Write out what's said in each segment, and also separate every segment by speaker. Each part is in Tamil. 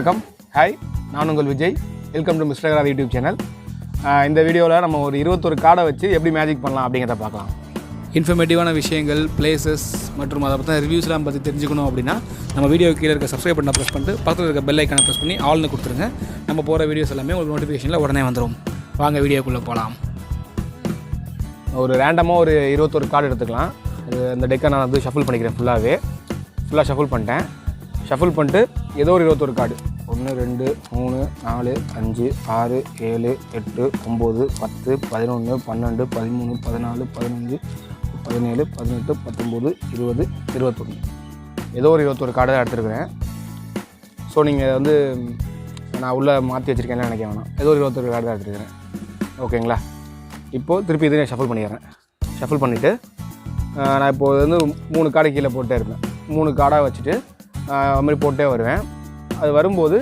Speaker 1: வணக்கம், ஹாய், நான் உங்கள் Vijay. Welcome to Mr.Agarathi YouTube channel. இந்த வீடியோவில் நம்ம ஒரு 21 கார்டை வச்சு எப்படி மேஜிக் பண்ணலாம் அப்படிங்கிறத பார்க்கலாம்.
Speaker 2: இன்ஃபர்மேட்டிவான விஷயங்கள், பிளேசஸ் மற்றும் அதை பற்றின ரிவ்யூஸ்லாம் பற்றி தெரிஞ்சுக்கணும் அப்படின்னா நம்ம வீடியோ கீழே இருக்க சப்ஸ்கிரைப் பண்ண ப்ரெஸ் பண்ணிட்டு பக்கத்தில் இருக்க பெல் ஐக்கானை ப்ரெஸ் பண்ணி ஆல்னு கொடுத்துருங்க. நம்ம போகிற வீடியோஸ் எல்லாமே உங்களுக்கு நோட்டிஃபிகேஷனில் உடனே வந்துடும். வாங்க வீடியோக்குள்ளே போகலாம்.
Speaker 1: ஒரு ரேண்டமாக ஒரு 21 கார்டு எடுத்துக்கலாம். இந்த டெக்கை நான் வந்து ஷஃபிள் பண்ணிக்கிறேன். ஃபுல்லாக ஷஃபிள் பண்ணிட்டேன். ஷஃபிள் பண்ணிட்டு ஏதோ ஒரு 21 கார்டு 1 2 3 4 5 6 7 8 9 10 11 12 13 14 15 17 18 19 20 21 ஏதோ ஒரு 21 கார்டு தான் எடுத்துருக்கிறேன். ஸோ நீங்கள் வந்து நான் உள்ளே மாற்றி வச்சுருக்கேன்னு நினைக்க வேணாம். ஏதோ ஒரு 21 கார்டு தான் எடுத்துருக்கிறேன். ஓகேங்களா? இப்போது திருப்பி இதை ஷஃபிள் பண்ணிடுறேன். ஷஃபிள் பண்ணிவிட்டு நான் இப்போது வந்து 3 கார்டு கீழே போட்டே இருப்பேன். 3 கார்டாக வச்சுட்டு அது மாதிரி போட்டே வருவேன். அது வரும்போது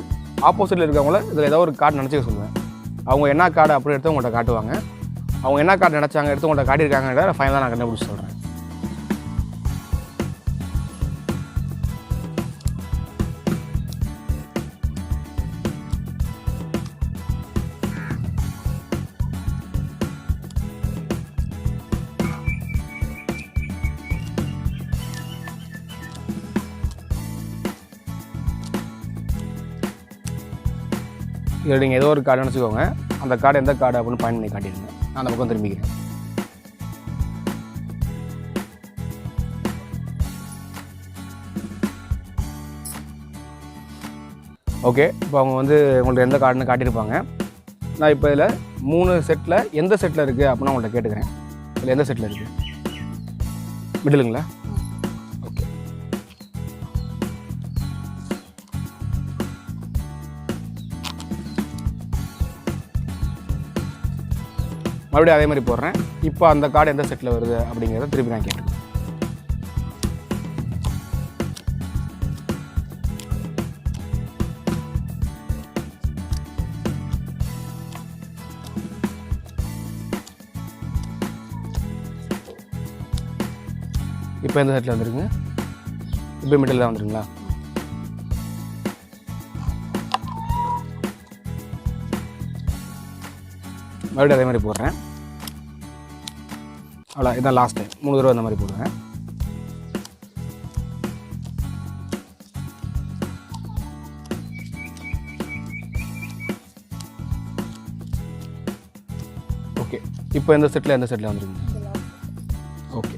Speaker 1: ஆப்போசிட்டில் இருக்கவங்கள இதில் ஏதோ ஒரு கார்டு நினச்சிக்க சொல்லுவேன். அவங்க என்ன கார்டு அப்படி எடுத்து உங்கள்கிட்ட காட்டுவாங்க. அவங்க என்ன கார்டு நினச்சாங்க எடுத்து உங்கள்கிட்ட காட்டியிருக்காங்கன்ற ஃபைனலாக நான் கண்டுபிடிச்சி சொல்கிறேன். இதில் நீங்கள் ஏதோ ஒரு கார்டு நினச்சிக்கோங்க. அந்த கார்டு எந்த கார்டு அப்படின்னு பாயிண்ட் பண்ணி காட்டிடுங்க. நான் அந்த பக்கம் திரும்பிக்கிறேன். ஓகே, இப்போ அவங்க வந்து உங்கள்ட்ட எந்த கார்டுன்னு காட்டியிருப்பாங்க. நான் இப்போ இதில் 3 செட்டில் எந்த செட்டில் இருக்குது அப்படின்னு உங்கள்கிட்ட கேட்டுக்கிறேன். இதில் எந்த செட்டில் இருக்குது? மிடிலுங்களா? ஓகே, மறுபடியும் அதே மாதிரி போடுறேன். இப்போ அந்த கார்டு எந்த செட்டில் வருது அப்படிங்கிறத திருப்பி நான் கேட்டுருக்கேன். இப்போ எந்த செட்டில் வந்துருக்குங்க? இப்போ மிடில் தான் வந்துருங்களா? மறுபடியும் அதே மாதிரி போடுறேன். அவ்வளோ, இதான் லாஸ்ட் டைம். 3 தடவை அந்த மாதிரி போடுவேன். ஓகே, இப்போ எந்த செட்டில் வந்துருங்க? Okay,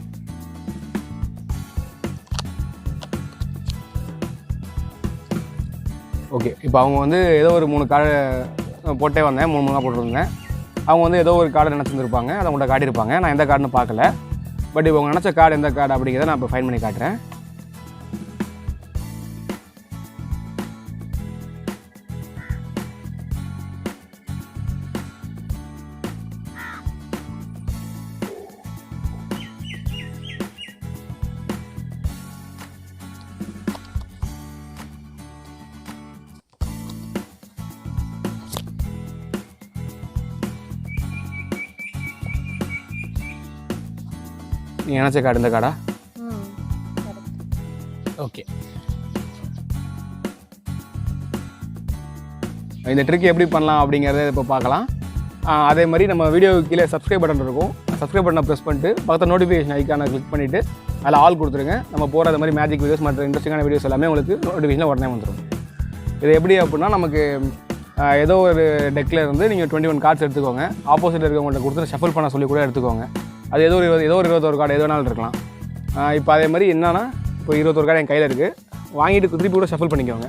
Speaker 1: okay. இப்போ அவங்க வந்து ஏதோ ஒரு 3 கார்டு போட்டே வந்தேன். 3 போட்டிருந்தேன். அவங்க வந்து ஏதோ ஒரு கார்டை நினச்சிருந்துருப்பாங்க. அதை உங்கள்கிட்ட காட்டியிருப்பாங்க. நான் எந்த கார்டுன்னு பார்க்கல. பட் இப்போ அவங்க நினச்ச கார்டு எந்த கார்டு அப்படிங்கிறத நான் இப்போ ஃபைன் பண்ணி காட்டுறேன். நீ நினச்ச கார்டு இந்த கார்டா? ஓகே. இந்த ட்ரிக் எப்படி பண்ணலாம் அப்படிங்கிறத இப்போ பார்க்கலாம். அதே மாதிரி நம்ம வீடியோ கீழே சப்ஸ்கிரைப் பட்டன் இருக்கும். சப்ஸ்கிரைப் பட்டனை ப்ரெஸ் பண்ணிட்டு பக்கத்தில் நோட்டிஃபிகேஷன் ஐக்கானை கிளிக் பண்ணிவிட்டு அதில் ஆல் கொடுத்துருங்க. நம்ம போகிற அது மாதிரி மேஜிக் வீடியோஸ் மற்ற இன்ட்ரெஸ்டிங்கான வீடியோஸ் எல்லாமே உங்களுக்கு நோட்டிஃபிகேஷனில் உடனே வந்துடும். இது எப்படி அப்படின்னா, நமக்கு ஏதோ ஒரு டெக்கில் இருந்து நீங்கள் 21 கார்ட்ஸ் எடுத்துக்கோங்க. ஆப்போசிட்டில் இருக்கவங்கள்ட்ட கொடுத்து ஷஃபிள் பண்ண சொல்லி கூட எடுத்துக்கோங்க. அது ஏதோ ஒரு 21 கார்டு எது வேணாலும் இருக்கலாம். இப்போ அதே மாதிரி என்னன்னா, இப்போ 21 கார்டு என் கையில் இருக்குது. வாங்கிட்டு திருப்பி கூட ஷஃபிள் பண்ணிக்கோங்க.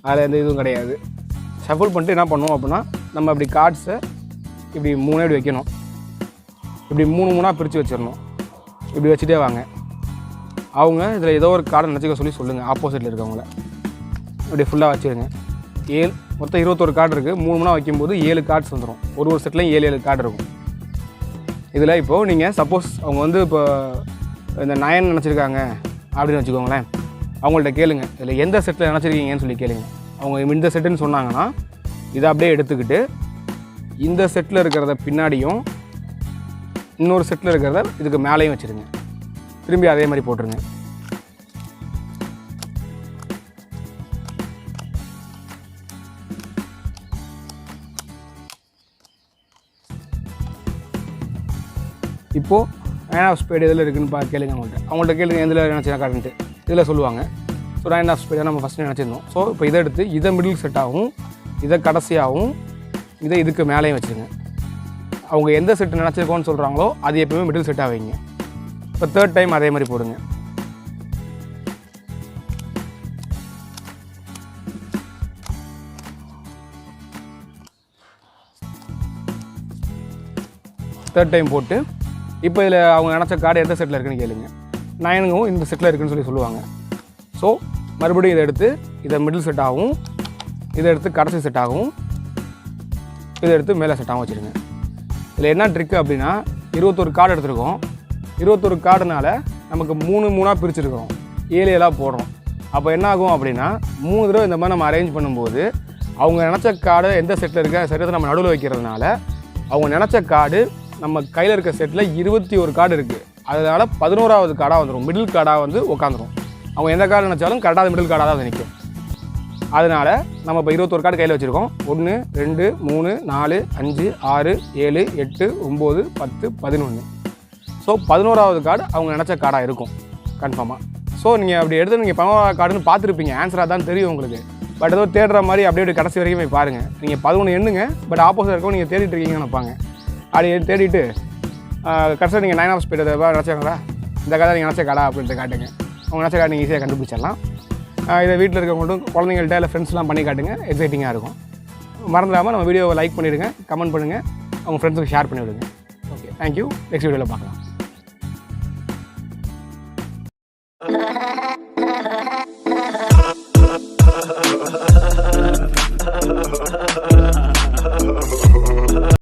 Speaker 1: அதில் எந்த இதுவும் கிடையாது. ஷஃபிள் பண்ணிட்டு என்ன பண்ணுவோம் அப்படின்னா, நம்ம இப்படி கார்ட்ஸை இப்படி 3 இப்படி வைக்கணும். இப்படி 3 பிரித்து வச்சிடணும். இப்படி வச்சுட்டே வாங்க. அவங்க இதில் ஏதோ ஒரு கார்டை நினச்சிக்க சொல்லி சொல்லுங்கள். ஆப்போசிட்டில் இருக்கவங்கள இப்படி ஃபுல்லாக வச்சுருங்க. மொத்தம் 21 கார்டு இருக்குது. 3 வைக்கும்போது 7 கார்ட்ஸ் வந்துடும். ஒரு செட்லேயும் 7 கார்டு இருக்கும். இதில் இப்போது நீங்கள் சப்போஸ் அவங்க வந்து இப்போ இந்த 9 நினச்சிருக்காங்க அப்படின்னு வச்சுக்கோங்களேன். அவங்கள்ட்ட கேளுங்க, இதில் எந்த செட்டில் நினச்சிருக்கீங்கன்னு சொல்லி கேளுங்க. அவங்க இந்த செட்டுன்னு சொன்னாங்கன்னா இதை அப்படியே எடுத்துக்கிட்டு இந்த செட்டில் இருக்கிறத பின்னாடியும் இன்னொரு செட்டில் இருக்கிறத இதுக்கு மேலேயும் வச்சுருங்க. திரும்பி அதே மாதிரி போட்டுருங்க.
Speaker 2: 1
Speaker 1: இப்போது 9 ஆஃப் ஸ்பேடு எதில் இருக்குதுன்னு கேளுங்க அவங்கள்ட்ட கேளுங்க எதில் நினச்சினா கரண்ட்டு இதில் சொல்லுவாங்க. ஸோ 9 ஆஃப் ஸ்பேடு நம்ம ஃபஸ்ட்டு நினச்சிருந்தோம். ஸோ இப்போ இதை எடுத்து இதை மிடில் செட்டாகவும் இதை கடைசியாகவும் இதை இதுக்கு மேலேயும் வச்சுருங்க. அவங்க எந்த செட்டு நினச்சிருக்கோன்னு சொல்கிறாங்களோ அது எப்போயுமே மிடில் செட்டாக வைங்க. இப்போ தேர்ட் டைம் அதே மாதிரி போடுங்க. தேர்ட் டைம் போட்டு இப்போ இதில் அவங்க நினச்ச கார்டு எந்த செட்டில் இருக்குதுன்னு கேளுங்க. 9ங்கும் இந்த செட்டில் இருக்குதுன்னு சொல்லுவாங்க. ஸோ மறுபடியும் இதை எடுத்து இதை மிடில் செட்டாகவும் இதை எடுத்து கடைசி செட்டாகவும் இதை எடுத்து மேலே செட்டாகவும் வச்சுருங்க. இதில் என்ன ட்ரிக்கு அப்படின்னா 21 கார்டு எடுத்துருக்கோம். 21 கார்டுனால நமக்கு 3 பிரிச்சுருக்கிறோம், 7 போடுறோம். அப்போ என்ன ஆகும் அப்படின்னா 3 தடவை இந்த மாதிரி நம்ம அரேஞ்ச் பண்ணும்போது அவங்க நினச்ச கார்டு எந்த செட்டில் இருக்க செட்டை நம்ம நடுவில் வைக்கிறதுனால அவங்க நினச்ச கார்டு நம்ம கையில் இருக்க செட்டில் 21 கார்டு இருக்குது. அதனால் 11வது கார்டாக வந்துடும், மிடில் கார்டாக வந்து உட்காந்துரும். அவங்க எந்த கார்டு நினச்சாலும் கரெக்டாக மிடில் கார்டாக தான் நிற்கும். அதனால் நம்ம இப்போ 21 கார்டு கையில் வச்சுருக்கோம். 1 2 3 4 5 6 7 8 9 10 11. ஸோ 11வது கார்டு அவங்க நினச்ச கார்டாக இருக்கும் கன்ஃபார்மாக. ஸோ நீங்கள் அப்படி எடுத்து நீங்கள் 11வது கார்டுன்னு பார்த்துருப்பீங்க, ஆன்சராக தான் தெரியும் உங்களுக்கு. பட் ஏதோ தேடுற மாதிரி அப்படியே கடைசி வரைக்கும் போய் பாருங்கள். நீங்கள் 11 எண்ணுங்க, பட் ஆப்போசிட் இருக்கவும் நீங்கள் தேடிட்டு இருக்கீங்கன்னு நினைப்பாங்க. அப்படி தேடிட்டு கடைசியாக நீங்கள் 9 ஆஃப் ஸ்பீட் நினச்சாங்களா இந்த கார்டை நீங்கள் நினச்ச கார்டா அப்படின்ட்டு காட்டுங்க. அவங்க நினச்ச கார்டு நீங்கள் ஈஸியாக கண்டுபிடிச்சிடலாம். இதை வீட்டில் இருக்கவங்கள்ட்டும் குழந்தைங்கள்ட்ட இல்லை ஃப்ரெண்ட்ஸ்லாம் பண்ணி காட்டுங்க, எக்ஸைட்டிங்காக இருக்கும். மறந்துடாமல் நம்ம வீடியோவை லைக் பண்ணிவிடுங்க, கமெண்ட் பண்ணுங்கள், அவங்க ஃப்ரெண்ட்ஸுக்கு ஷேர் பண்ணிவிடுங்க. Okay, thank you. நெக்ஸ்ட் வீடியோவில் பார்க்கலாம்.